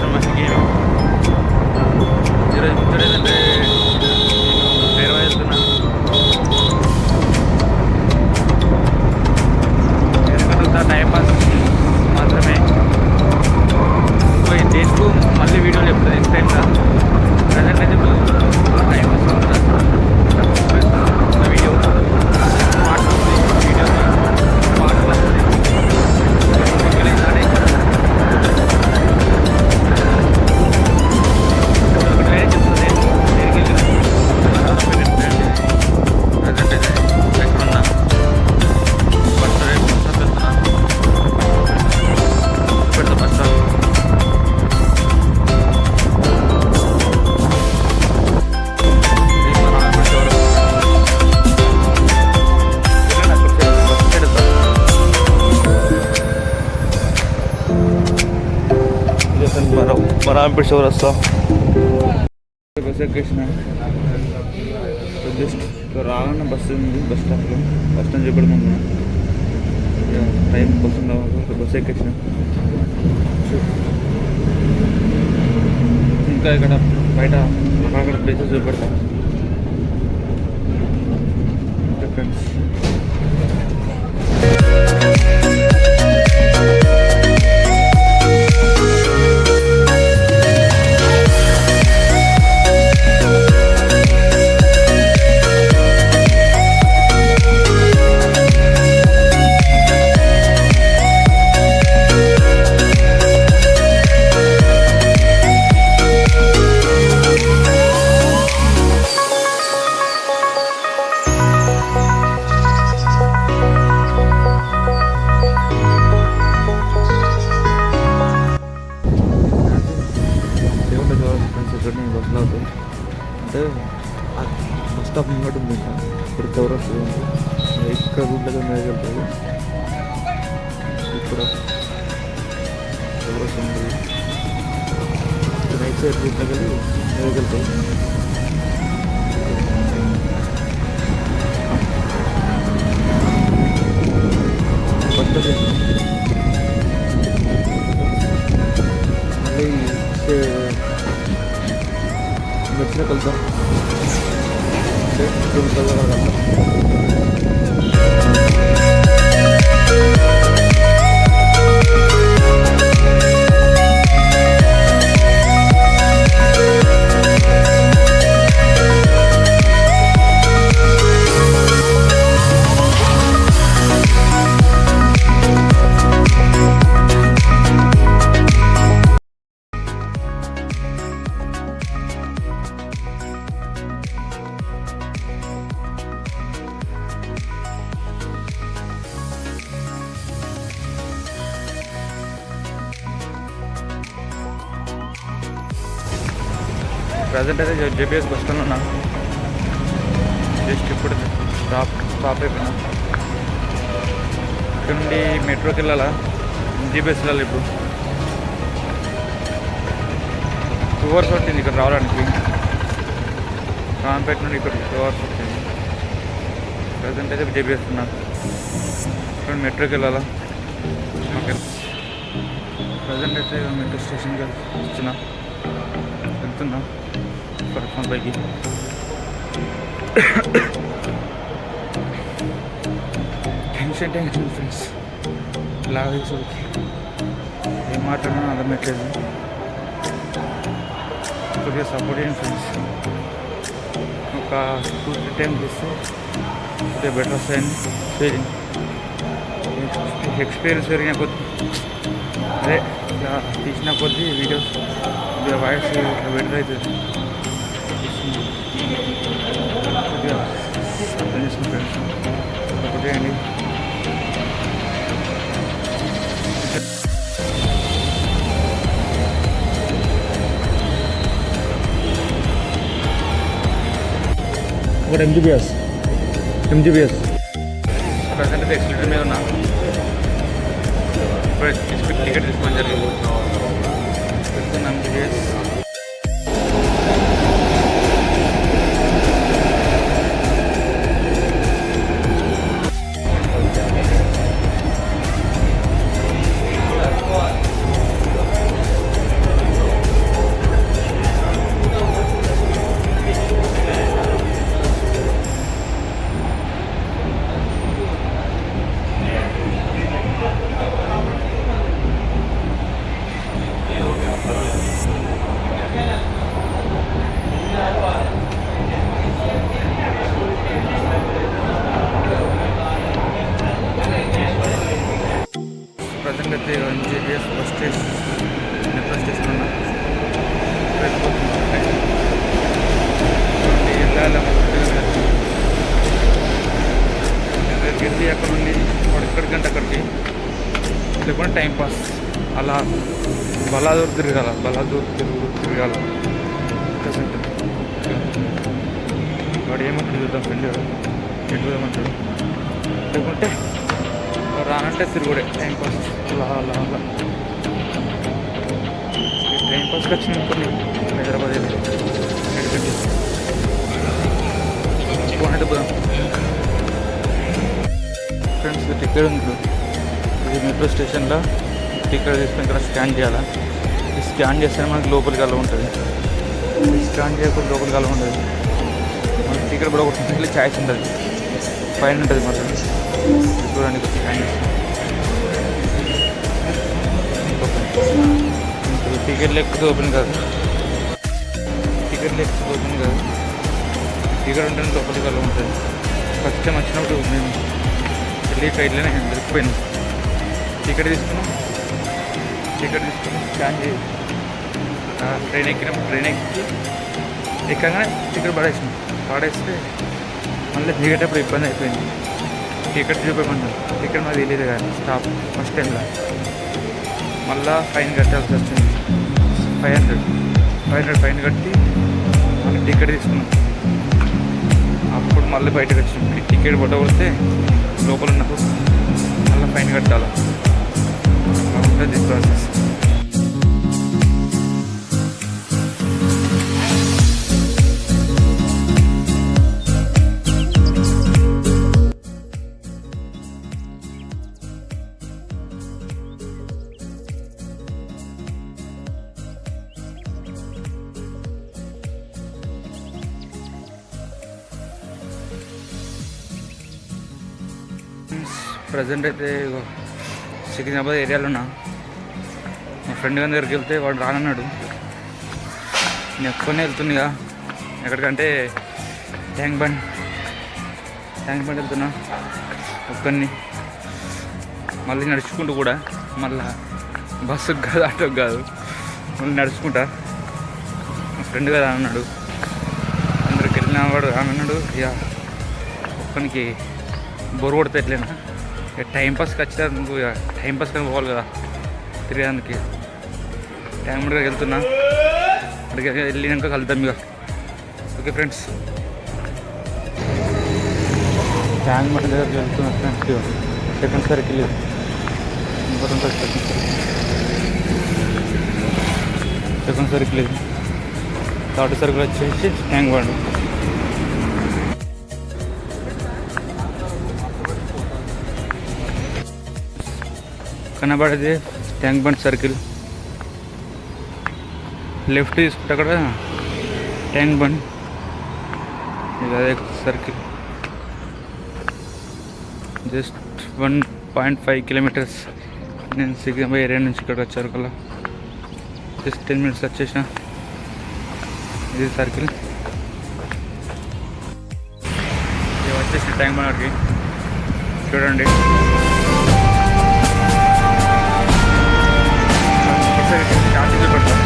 Master must gaming. ఈరోజు ముచ్చట ఏంటంటే నేను హైదరాబాద్ వెళ్తున్నా. ఎందుకంటే టైం పాస్ మాత్రమే. దేశకు మళ్ళీ వీడియోలు చెప్తుంది నెక్స్ట్ టైం సార్. ప్రజెంట్ అయితే time pass video video Rampet చౌరస్తా బస్ ఎక్కేసిన. జస్ట్ రాగానే బస్సు ఉంది బస్ స్టాప్లో. బస్ స్టాండ్ చెప్పడం ముందు టైం కోసం బస్సు ఎక్కేసిన. ఇంకా ఇక్కడ బయట అక్కడ ప్లేసెస్ చూపెడతా ఫ్రెండ్స్. బస్సులో అవుతుంది అంటే బస్ స్టాప్ ముంగట ఉంది. ఇప్పుడు చౌరస్ ఇక్కడ రూట్లతో మేగలుగుతుంది. ఇక్కడ చౌరస్ ఉంది. రైట్ సైడ్ రూట్లోకి వెళ్ళి మేగలుగుతాయి. మళ్ళీ వచ్చిన కలుద్దాం. ప్రజెంట్ అయితే జేపీఎస్ బస్ స్టాండ్ ఉన్నా. జస్ట్ ఇప్పుడు స్టాప్ అయిపోయినా. ఇక్కడ నుండి మెట్రోకి వెళ్ళాలా, జీపీఎస్ వెళ్ళాలి. ఇప్పుడు 2 hours పట్టింది ఇక్కడ రావడానికి. రాంపేట నుండి ఇక్కడ 2 hours పట్టింది. ప్రజెంట్ అయితే జేపీఎస్ ఉన్నా. ఇక్కడ మెట్రోకి వెళ్ళాలా. ఓకే ప్రజెంట్ అయితే మెట్రో స్టేషన్కి వెళ్తున్నా ఫోన్ పైకి. Tension friends. లాగే చూసి ఏం మాట్లాడినా అర్థమవుతుంది. కొద్దిగా సపోర్ట్ చేయండి ఫ్రెండ్స్. ఒక 2-3 times చేస్తే కొద్దిగా బెటర్ వస్తాయని ఫీలింగ్. ఎక్స్పీరియన్స్ పెరిగిన కొద్ది అదే ఇలా తీసిన కొద్దీ వీడియోస్ కొద్దిగా వాయిస్ ఇట్లా బెటర్ అవుతుంది. కొద్దిగా అర్థం చేసుకుని ఫ్రెండ్స్ సపోర్ట్ చేయండి. ఒకటి ఎంజీబీఎస్ ప్రజెంట్ అయితే ఎక్స్పీరియన్స్ మీద ఉన్నా. ఇప్పుడు టికెట్ తీసుకోవడం జరిగింది. MGBS JBS bus station metro station ఉన్నా వెళ్ళి అక్కడ నుండి ఎక్కడికి గంట అక్కడికి లేకుండా టైంపాస్ అలా బలాదూర్ తిరగాల తిరగాల వాడు ఏమంటాడు చూద్దాం ఫ్రెండ్ ఎటు పోదామంటాడు లేకుంటే రానంటే తిరుగుడే టైంపాస్ అలా అలా అలా టైంపాస్కి వచ్చిన కొన్ని హైదరాబాద్ ఎక్కడికంటే పోనట్టు పోదాం ఫ్రెండ్స్. టికెట్ ఉంది ఇది మెట్రో స్టేషన్లో టికెట్ తీసుకుని ఇక్కడ స్కాన్ చేయాలా. ఈ స్కాన్ చేస్తే మనకి లోపలికి అలా ఉంటుంది. స్కాన్ చేయకపోతే లోపలికి అలా ఉంటుంది. మనకి టికెట్ కూడా ఒకటి ఛాయిస్ ఉంటుంది, ఫైన్ ఉంటుంది మాత్రం. చూడండి స్కాన్ చేస్తాం. టికెట్ లేకపోతే ఓపెన్ కాదు, టికెట్ లేకపోతే ఓపెన్ కాదు. టికెట్ ఉంటే లోపలికి అలా ఉంటుంది. ఫస్ట్ టైం వచ్చినప్పుడు మేము వెళ్ళి ట్రైన్లోనే దొరికిపోయాను. టికెట్ తీసుకుని స్కాన్ చేసి ట్రైన్ ఎక్కగానే టికెట్ పడేస్తే మళ్ళీ దిగేటప్పుడు ఇబ్బంది అయిపోయింది. టికెట్ చూపించమన్నారు, టికెట్ మాకు తెలియదు కానీ స్టాప్ ఫస్ట్ టైంలో మళ్ళీ ఫైన్ కట్టాల్సి వచ్చింది. 500 ఫైన్ కట్టి మళ్ళీ టికెట్ తీసుకున్నాం. అప్పుడు మళ్ళీ బయటకు వచ్చింది. టికెట్ పట్టబడితే లోపల ఉన్నప్పుడు మళ్ళీ ఫైన్ కట్టాలి. అలా ఉంటుంది ప్రాసెస్. ప్రజెంట్ అయితే సికింద్రాబాద్ ఏరియాలో ఉన్నా. మా ఫ్రెండ్ గారి దగ్గరికి వెళ్తే వాడు రానన్నాడు. నేను ఎక్కువనే వెళ్తుందిగా ఎక్కడికంటే ట్యాంక్ బండ్ వెళ్తున్నా ఒక్కడిని. మళ్ళీ నడుచుకుంటూ కూడా మళ్ళీ బస్సుకు కాదు ఆటోకి కాదు మళ్ళీ నడుచుకుంటా. మా ఫ్రెండ్ గారు రానన్నాడు. అందరికి వెళ్ళిన వాడు రానన్నాడు. ఇక ఒక్కనికి బోరు కొడితే ఎట్లయినా టైంపాస్కి వచ్చినా నువ్వు ఇక టైంపాస్ కానీ పోవాలి కదా తిరిగేదానికి. ట్యాంక్ బండ్ దగ్గరికి వెళ్తున్నా. అక్కడికి వెళ్ళినాక కలుద్దాం ఇక. ఓకే ఫ్రెండ్స్, ట్యాంక్ బండ్ దగ్గరికి వెళ్తున్నా friends. Second circle second circle ఇది. థర్డ్ సర్కిల్ వచ్చేసి ట్యాంక్ బండ్. కనబడేది ట్యాంక్ బండ్ సర్కిల్. లెఫ్ట్ తీసుకుంటే అక్కడ ట్యాంక్ బండ్, ఇది అదే సర్కిల్. Just 1.5 kilometres. నేను సికింద్రాబాద్ ఏరియా నుంచి ఇక్కడ వచ్చారు కల్లా జస్ట్ 10 మినిట్స్ వచ్చేసిన. ఇది సర్కిల్. ఇది వచ్చేసి ట్యాంక్ బండ్ అక్కడికి చూడండి. ఛార్జీలు పెడతాం.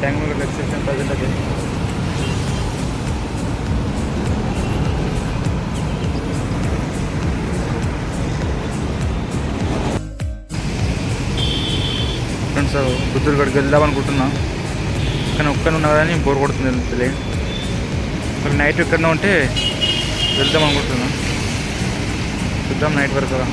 ట్యాంక్ బండ్ వచ్చేసాం ప్రజెంట్ అది. ఫ్రెండ్స్ బుద్ధుడిగడికి వెళ్దాం అనుకుంటున్నా, కానీ ఒక్కనే ఉన్నా కానీ బోర్ కొడుతుంది వెళ్తుంది. మరి నైట్ ఎక్కడనే ఉంటే వెళ్దాం అనుకుంటున్నా. చూద్దాం నైట్ వరకు కదా.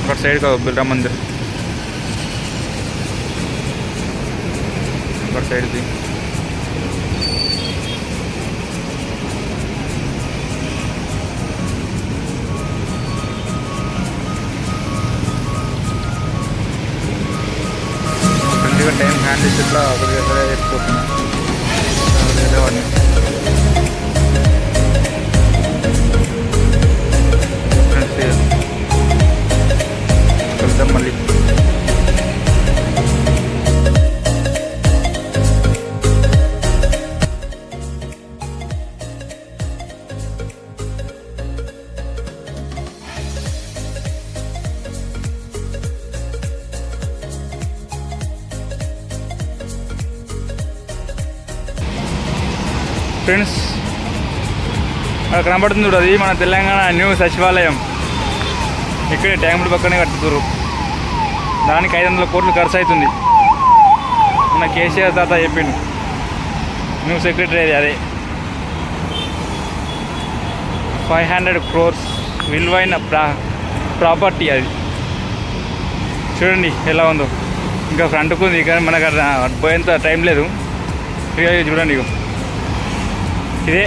అక్కడ సైడ్ కాదు బిర్లా మందిర్, అక్కడ సైడ్ది అట్లా ఒకటి దగ్గర ఎత్తిపోతున్నా వాడిని. ఫ్రెండ్స్ వెళ్తాం మళ్ళీ. ఫ్రెండ్స్ అక్కడ కనబడుతుంది చూడు, అది మన తెలంగాణ న్యూ సచివాలయం. ఇక్కడే ట్యాంకుల పక్కనే కట్టుతున్నారు. దానికి 500 కోట్లు ఖర్చు అవుతుంది. మన కేసీఆర్ తాత చెప్పిండు. న్యూ సెక్రటరీ అదే 500 crores విలువైన ప్రాపర్టీ అది. చూడండి ఎలా ఉందో. ఇంకా ఫ్రంట్కు ఉంది, కానీ మనకు అటు పోయేంత టైం లేదు. చూడండి ఇగో ఇదే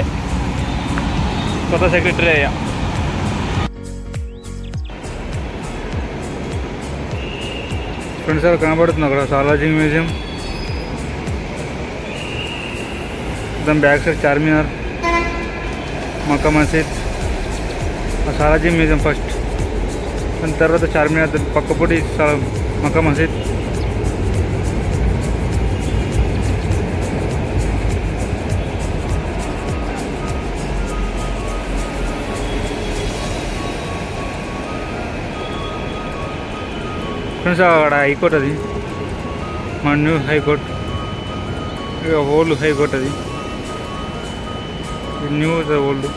కొత్త సెక్రటరీ అయ్యా. ఫ్రెండ్స్ సార్ కనబడుతుంది అక్కడ సాలార్జంగ్ మ్యూజియం, దాని బ్యాక్ సైడ్ చార్మినార్, మక్కా మసీద్. సాలార్జంగ్ మ్యూజియం ఫస్ట్, దాని తర్వాత చార్మినార్, దాని పక్కపొడి మక్కా మసీద్. ఫ్రెండ్స్ అక్కడ హైకోర్టు, అది మన న్యూ హైకోర్టు, ఓల్డ్ హైకోర్టు, అది న్యూ ఓల్డ్.